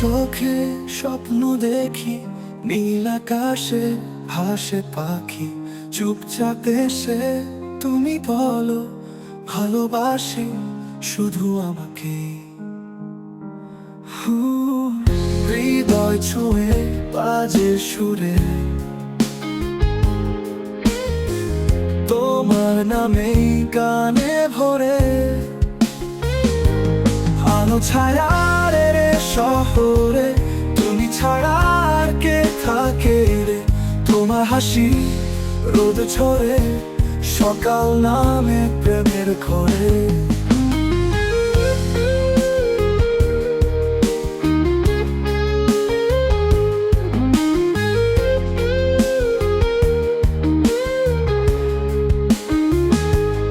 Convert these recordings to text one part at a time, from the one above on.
চোখে স্বপ্ন দেখি, নীল আকাশে ভাসে পাখি। চুপচাপ এসে তুমি বলো ভালোবাসি শুধু আমাকে। হৃদয় ছুঁয়ে বাজে সুরে তোমার নামেই গানে ভরে। আলো ছায়ার রে শহরে তুমি ছাড়া আর কে থাকে রে। তোমার হাসি রোদ ঝরে সকাল নামে প্রেমের ঘরে।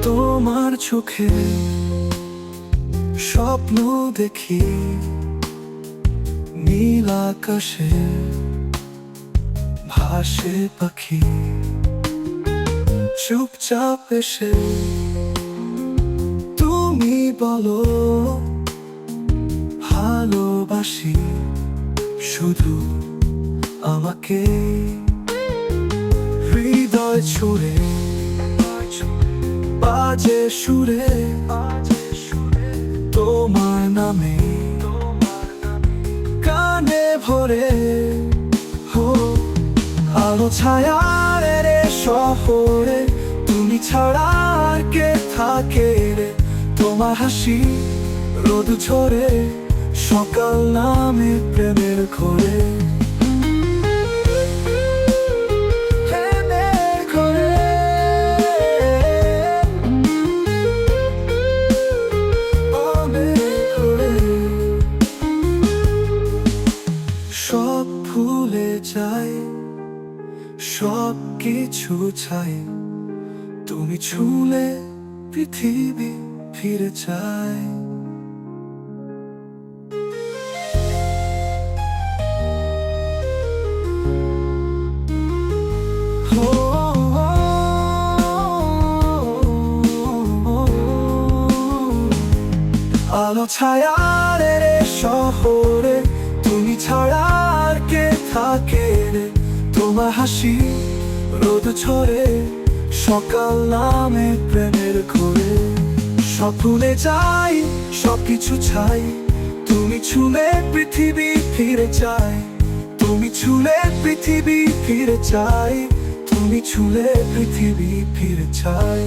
তোমার চোখে স্বপ্ন দেখি, নীল আকাশে ভাসে পাখি। চুপচাপ এসে তুমি বলো ভালোবাসি শুধু আমাকে। হৃদয় ছুঁড়ে বাজে সুরে তোমার নামে গানে ভরে। আলো ছায়ার রে শহরে তুমি ছাড়া আর কে থাকে রে। তোমার হাসি রোদ ঝরে সকাল নামে প্রেমের ঘরে। সব ভুলে যাই, সব কিছু চাই, তুমি ছুঁলে পৃথিবী ফিরে যায়। আলো ছায়ার রে শহরে তুমি ছাড়া আর কে থাকে রে। তোমার হাসি রোদ ঝরে সকাল নামে প্রেমের ঘরে। সব ভুলে যাই, সব কিছু চাই, তুমি ছুঁলে পৃথিবী ফিরে যায়। তুমি ছুঁলে পৃথিবী ফিরে যায়, তুমি ছুঁলে পৃথিবী ফিরে যায়।